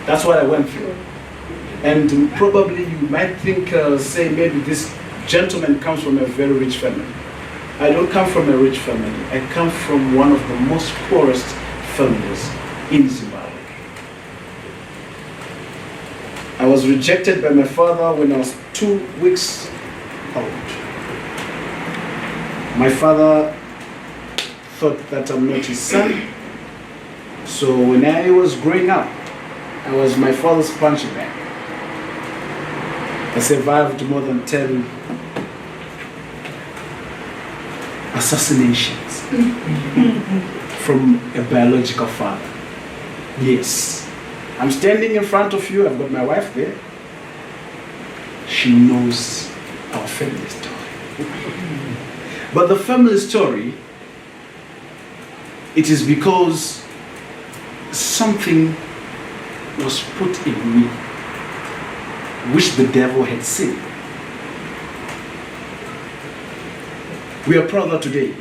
That's what I went through. And probably you might think, say maybe this gentleman comes from a very rich family. I don't come from a rich family. I come from one of the most poorest families in Zimbabwe. I was rejected by my father when I was 2 weeks old. My father thought that I'm not his son. So when I was growing up, I was my father's punching bag. I survived more than 10 assassinations from a biological father. Yes. I'm standing in front of you, I've got my wife there. She knows our family story. But the family story, it is because something was put in me which the devil had seen. We are proud that today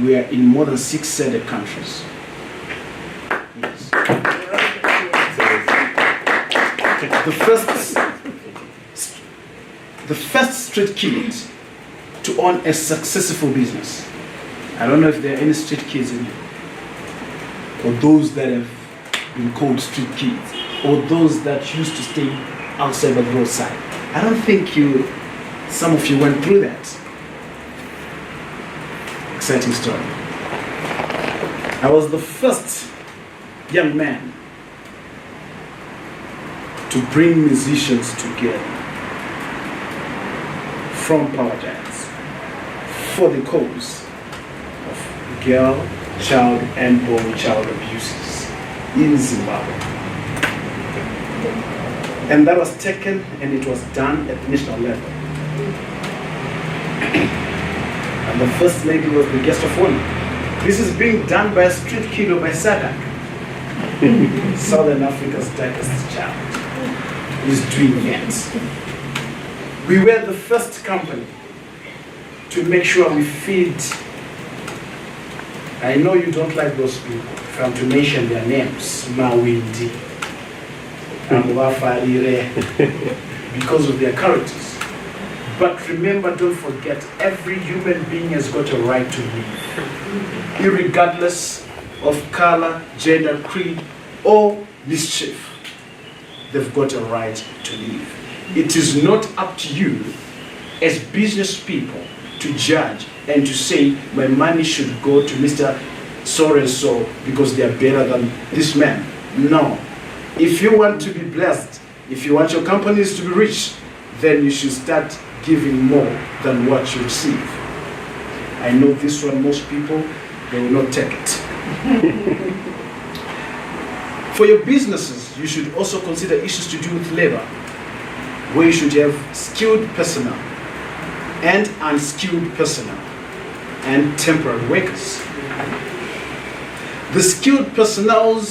we are in more than 6 SADC countries. Yes. The first street kid to own a successful business. I don't know if there are any street kids in here, or those that have been called street kids, or those that used to stay outside the roadside. I don't think some of you went through that. Exciting story. I was the first young man to bring musicians together from Power Giants for the cause of girl, child, and boy child abuses in Zimbabwe. And that was taken and it was done at national level. And the first lady was the guest of honor. This is being done by a street kid or by SADC. Southern Africa's darkest child is doing it. We were the first company to make sure we feed. I know you don't like those people. If I'm to mention their names, Mawindi, Amwafarire, because of their characters. But remember, don't forget, every human being has got a right to live, irregardless of color, gender, creed, or mischief. They've got a right to live. It is not up to you as business people to judge and to say my money should go to Mr. So-and-so because they are better than this man. No. If you want to be blessed, if you want your companies to be rich, then you should start giving more than what you receive. I know this one, most people, they will not take it. For your businesses, you should also consider issues to do with labor, where you should have skilled personnel and unskilled personnel and temporary workers. The skilled personnel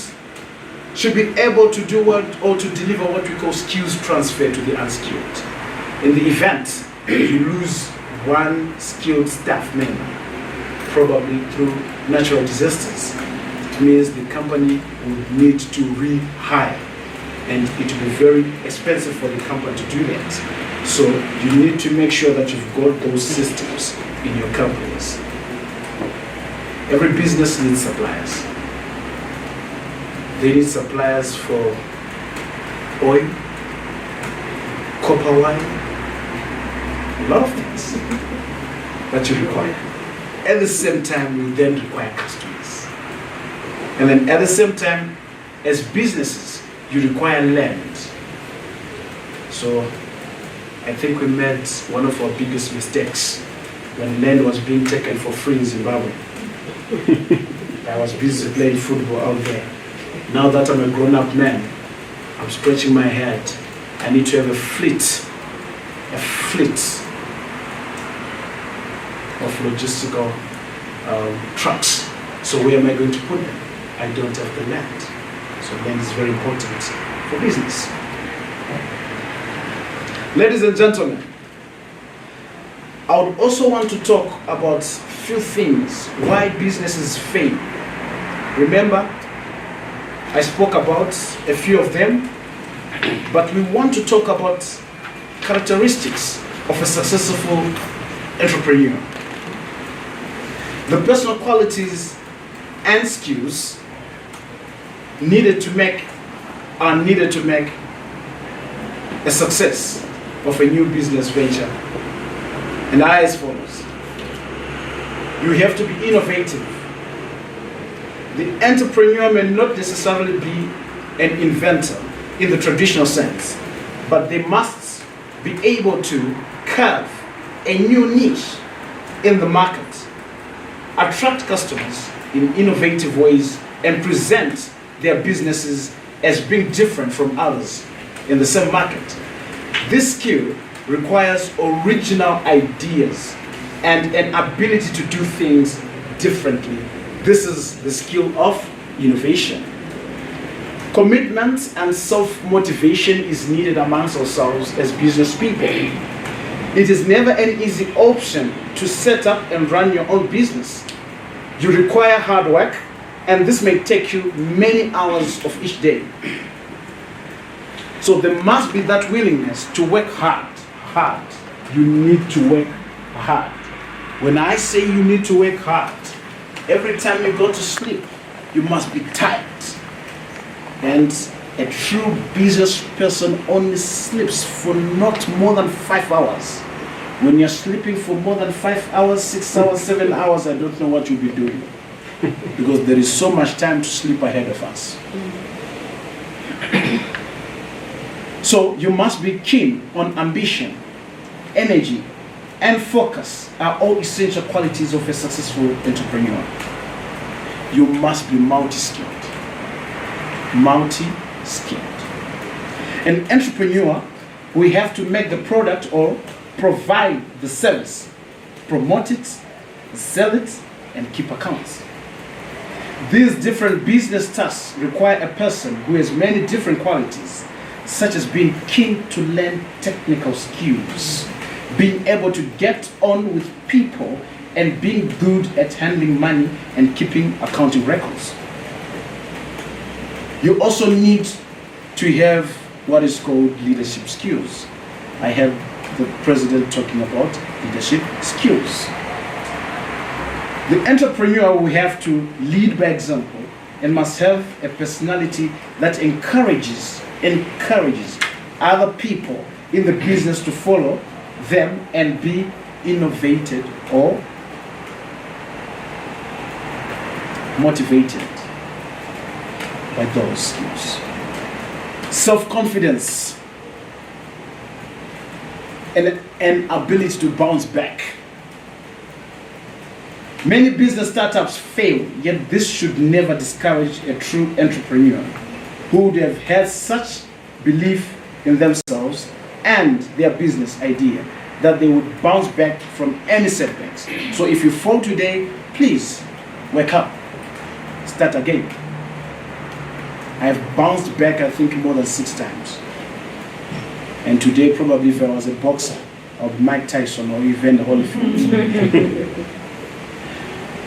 should be able to do what, or to deliver what we call skills transfer to the unskilled. In the event you lose one skilled staff member, probably through natural disasters, it means the company would need to rehire, and it will be very expensive for the company to do that. So you need to make sure that you've got those systems in your companies. Every business needs suppliers. They need suppliers for oil, copper wire, a lot of things that you require. At the same time, you then require customers. And then at the same time, as businesses, you require land. So I think we made one of our biggest mistakes when land was being taken for free in Zimbabwe. I was busy playing football out there. Now that I'm a grown-up man, I'm scratching my head. I need to have a fleet of logistical trucks. So where am I going to put them? I don't have the land. So land is very important for business. Ladies and gentlemen, I would also want to talk about a few things why businesses fail. Remember, I spoke about a few of them, but we want to talk about characteristics of a successful entrepreneur. The personal qualities and skills needed to make a success of a new business venture, and are as follows. You have to be innovative. The entrepreneur may not necessarily be an inventor in the traditional sense, but they must be able to carve a new niche in the market, attract customers in innovative ways, and present their businesses as being different from others in the same market. This skill requires original ideas and an ability to do things differently. This is the skill of innovation. Commitment and self-motivation is needed amongst ourselves as business people. It is never an easy option to set up and run your own business. You require hard work, and this may take you many hours of each day. So there must be that willingness to work hard. You need to work hard. When I say you need to work hard, every time you go to sleep, you must be tired. And a true business person only sleeps for not more than 5 hours. When you're sleeping for more than 5 hours, 6 hours, 7 hours, I don't know what you'll be doing. Because there is so much time to sleep ahead of us. So you must be keen on ambition, energy, and focus are all essential qualities of a successful entrepreneur. You must be multi-skilled. An entrepreneur, we have to make the product or provide the service, promote it, sell it, and keep accounts. These different business tasks require a person who has many different qualities, such as being keen to learn technical skills, being able to get on with people, and being good at handling money and keeping accounting records. You also need to have what is called leadership skills. I have the president talking about leadership skills. The entrepreneur will have to lead by example and must have a personality that encourages other people in the business to follow them and be innovated or motivated by those skills. Self-confidence and an ability to bounce back. Many business startups fail, yet this should never discourage a true entrepreneur who would have had such belief in themselves and their business idea that they would bounce back from any setbacks. So if you fall today, please wake up, start again. I have bounced back, I think, more than 6 times. And today, probably if I was a boxer, or Mike Tyson, or even Holyfield.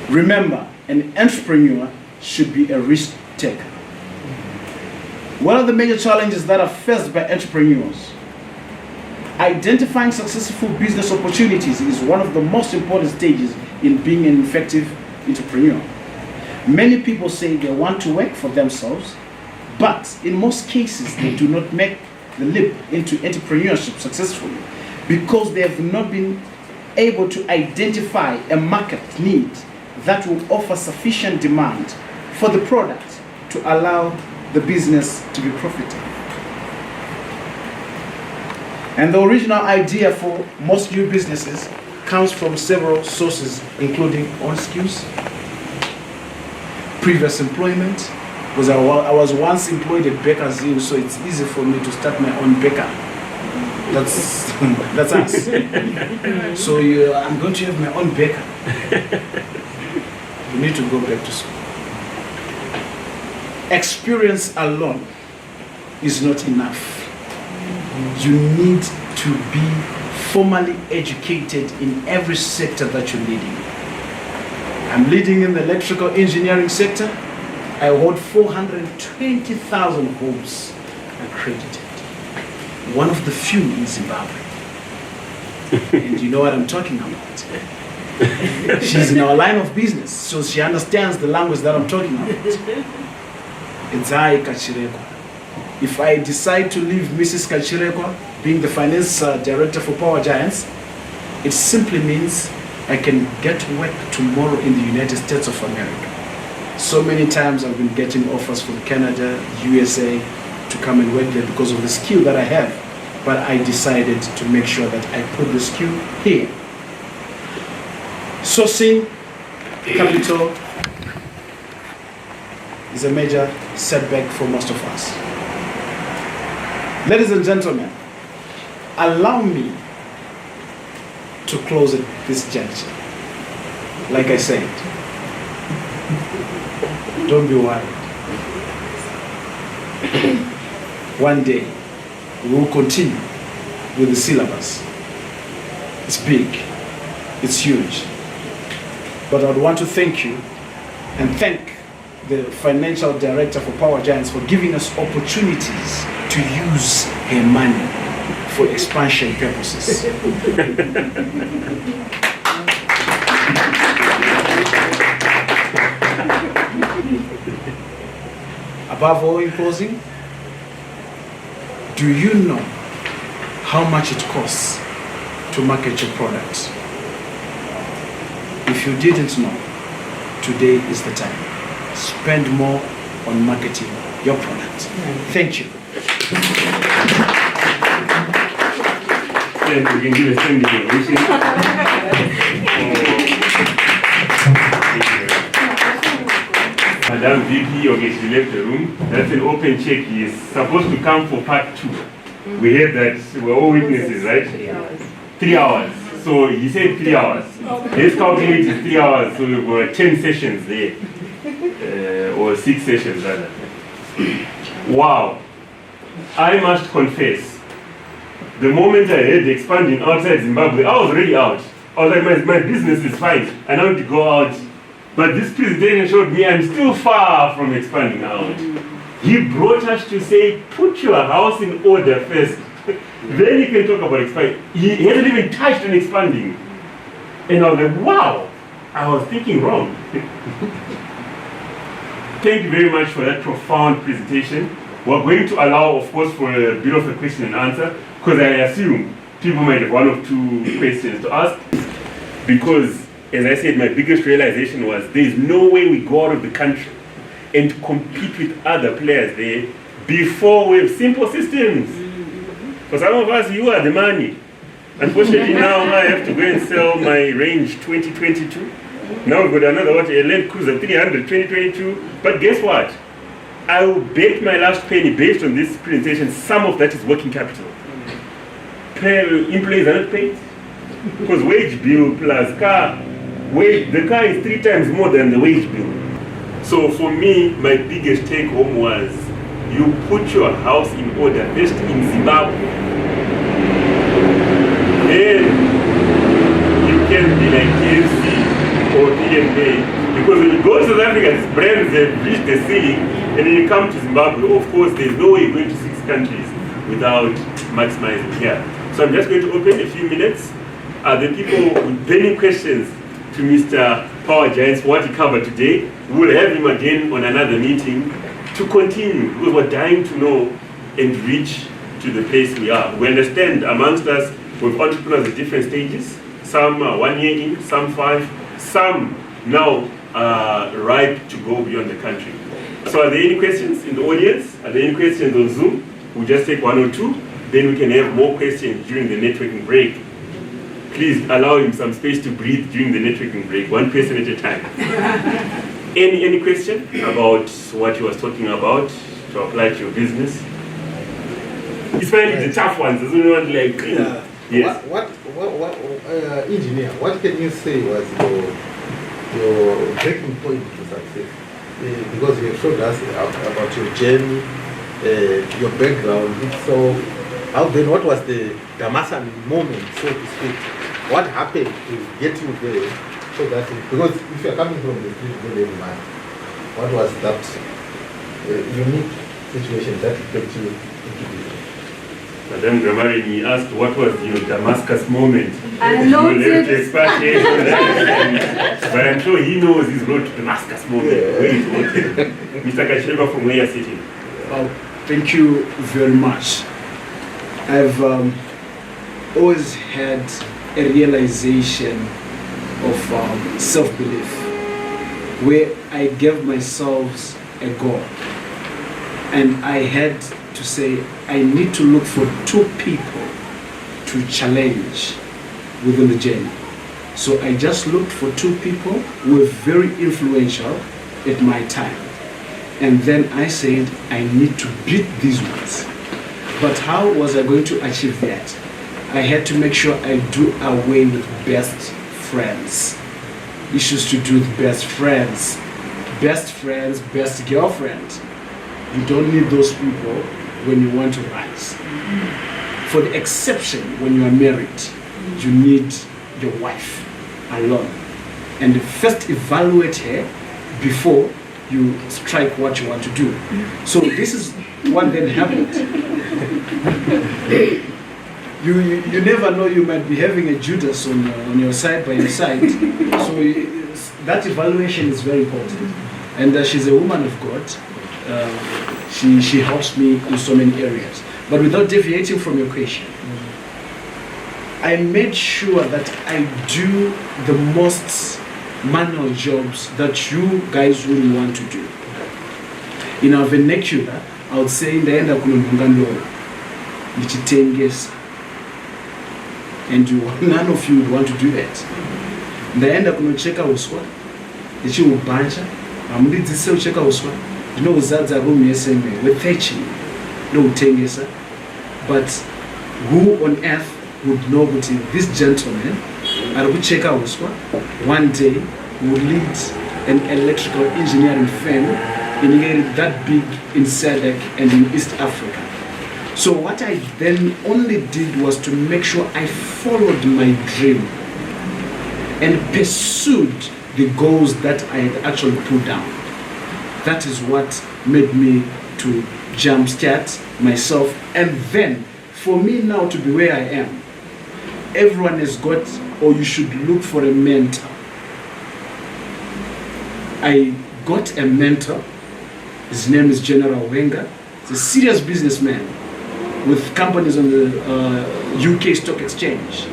Remember, an entrepreneur should be a risk taker. One of the major challenges that are faced by entrepreneurs, identifying successful business opportunities is one of the most important stages in being an effective entrepreneur. Many people say they want to work for themselves, but in most cases they do not make the leap into entrepreneurship successfully because they have not been able to identify a market need that will offer sufficient demand for the product to allow the business to be profitable. And the original idea for most new businesses comes from several sources, including own skills, previous employment, because I was once employed at Baker's Hill, so it's easy for me to start my own baker. That's us. So I'm going to have my own baker. You need to go back to school. Experience alone is not enough. You need to be formally educated in every sector that you're leading. I'm leading in the electrical engineering sector. I hold 420,000 homes accredited. One of the few in Zimbabwe. And you know what I'm talking about. She's in our line of business, so she understands the language that I'm talking about. Edzai Kachireko. If I decide to leave Mrs. Kachireko being the finance director for Power Giants, it simply means I can get work tomorrow in the United States of America. So many times I've been getting offers from Canada, USA to come and work there because of the skill that I have. But I decided to make sure that I put the skill here. Sourcing capital is a major setback for most of us. Ladies and gentlemen, allow me to close at this juncture. Like I said, don't be worried. One day, we will continue with the syllabus. It's big, it's huge. But I would want to thank you and thank the financial director for Power Giants for giving us opportunities to use her money for expansion purposes. Above all, in closing, do you know how much it costs to market your product? If you didn't know, today is the time. Spend more on marketing your product. Thank you. We can give a standing ovation. Madam VP, okay, she left the room. That's an open check. He is supposed to come for part 2. We heard that we're all witnesses, right? 3 hours. 3 hours. So he said 3 hours. Let's calculate it 3 hours. So we've got 10 sessions there. Or 6 sessions rather. Wow. I must confess, the moment I heard expanding outside Zimbabwe, I was already out. I was like, my business is fine. I know to go out. But this presentation showed me I'm still far from expanding out. He brought us to say, put your house in order first. Then you can talk about expanding. He hasn't even touched on expanding. And I was like, wow, I was thinking wrong. Thank you very much for that profound presentation. We're going to allow, of course, for a bit of a question and answer, because I assume people might have 1 or 2 questions to ask. Because, as I said, my biggest realization was there's no way we go out of the country and compete with other players there before we have simple systems. For some of us, you are the money. Unfortunately, now I have to go and sell my Range 2022. Now we've got another a Land Cruiser 300 2022. But guess what? I will bet my last penny based on this presentation. Some of that is working capital. Employees are not paid because wage bill plus car. The car is 3 times more than the wage bill. So for me, my biggest take home was you put your house in order first in Zimbabwe. Then you can be like KFC or PMA. Because when you go to South Africa, these brands have reached the ceiling, and then you come to Zimbabwe, of course, there's no way you're going to 6 countries without maximizing here. So I'm just going to open a few minutes. Are there people with burning questions to Mr. Power Giants for what he covered today? We'll have him again on another meeting to continue, because we're dying to know and reach to the place we are. We understand amongst us, we have entrepreneurs at different stages. Some are 1 year in, some 5, some now ripe to go beyond the country. So are there any questions in the audience? Are there any questions on Zoom? We'll just take 1 or 2, then we can have more questions during the networking break. Please allow him some space to breathe during the networking break, 1 person at a time. Any question about what he was talking about to apply to your business? Especially the tough ones, there's only one like, yes. What engineer, what can you say was your breaking point to success? Because you showed us about your journey, your background. So, what was the Damasan moment, so to speak? What happened to get you there? So that because if you're coming from the street, you don't have money. What was that unique situation that led you into business? Madame Gramarini asked what was your Damascus moment. I You know will have to it. expatiate on that. But I'm sure he knows his road to Damascus moment. Wait, Mr. Kachireba, from where you're sitting. Well, thank you very much. I've always had a realization of self-belief, where I gave myself a goal, and I had to say I need to look for two people to challenge within the journey. So I just looked for two people who were very influential at my time. And then I said, I need to beat these ones. But how was I going to achieve that? I had to make sure I do away with best friends. Issues to do with best friends, best girlfriend. You don't need those people when you want to rise. For the exception, when you are married, you need your wife alone. And first evaluate her before you strike what you want to do. So this is what then happened. You never know, you might be having a Judas on your side by your side. So that evaluation is very important. And she's a woman of God. She helps me in so many areas. But without deviating from your question, I made sure that I do the most manual jobs that you guys wouldn't want to do. In our vernacular, I would say ndaenda kunonhonga ndoro ndichitengesa, and none of you would want to do that. Ndaenda kunocheka uswa ndichiubhanja, hamundidzidzise kucheka uswa, ndinozadza room yesembe wethatching ndoutengesa. But who on earth would know that this gentleman ari kucheka uswa one day would lead an electrical engineering firm in that big in SADC and in East Africa? So what I then only did was to make sure I followed my dream and pursued the goals that I had actually put down. That is what made me to jumpstart myself. And then for me now to be where I am, everyone has got, or you should look for a mentor. I got a mentor. His name is General Wenger. He's a serious businessman with companies on the UK Stock Exchange.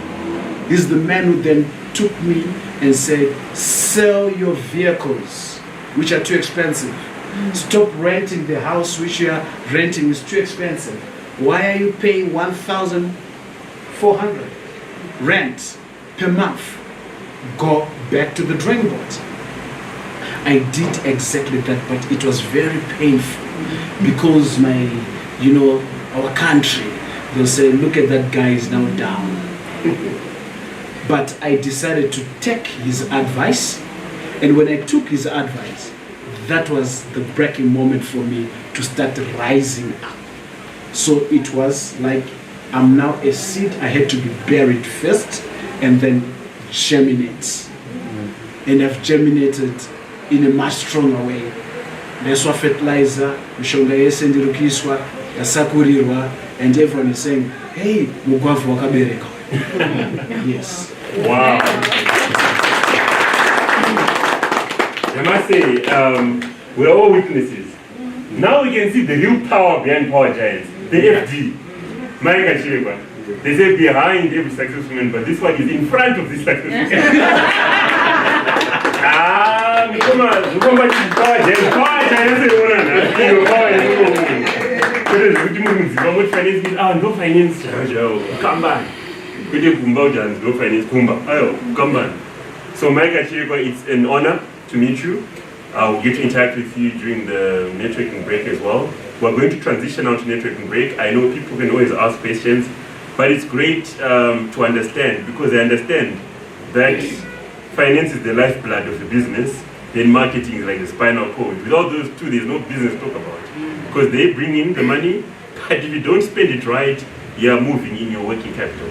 He's the man who then took me and said, sell your vehicles, which are too expensive. Stop renting the house which you are renting, is too expensive. Why are you paying 1,400 rent per month? Go back to the drawing board. I did exactly that, but it was very painful because our country, they'll say, look at that guy, is now down. But I decided to take his advice, and when I took his advice, that was the breaking moment for me to start rising up. So it was like, I'm now a seed, I had to be buried first and then germinate. And I've germinated in a much stronger way. There's fertilizer, mishonga yese ndirukiswa, yasakurirwa, and everyone is saying, hey, mugwavu wakabereka. Yes. Wow. I must say, we're all witnesses. Now we can see the real power behind Power Giants, the FD. Mike Kachireba. They say behind every successful man, but this one is in front of this successful man. Power Giants. No finance, come back. No finance, come back. So Mike Kachireba, it's an honor to meet you. I'll get to interact with you during the networking break as well. We're going to transition out to networking break. I know people can always ask questions, but it's great to understand, because I understand that finance is the lifeblood of the business, then marketing is like the spinal cord. Without those two, there's no business to talk about, because they bring in the money, but if you don't spend it right, you're moving in your working capital.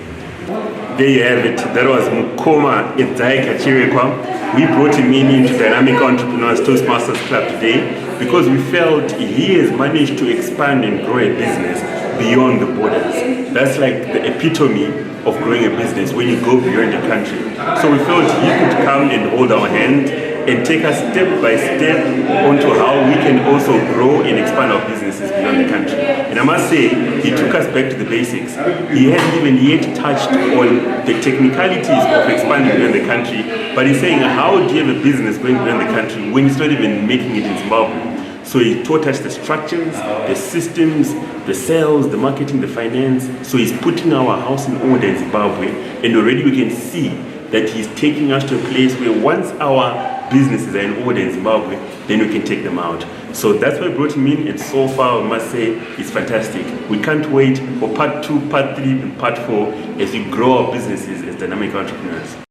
There you have it. That was Mukoma Idzai Kachireba, we brought him into Dynamic Entrepreneurs Toastmasters Club today because we felt he has managed to expand and grow a business beyond the borders. That's like the epitome of growing a business when you go beyond the country. So we felt he could come and hold our hand and take us step by step onto how we can also grow and expand our businesses beyond the country. And I must say, he took us back to the basics. He hadn't even yet touched on the technicalities of expanding beyond the country, but he's saying, how do you have a business going beyond the country when it's not even making it in Zimbabwe? So he taught us the structures, the systems, the sales, the marketing, the finance. So he's putting our house in order in Zimbabwe, and already we can see that he's taking us to a place where once our businesses are in order in Zimbabwe, then we can take them out. So that's why I brought him in, and so far I must say it's fantastic. We can't wait for part 2, part 3, and part 4 as we grow our businesses as dynamic entrepreneurs.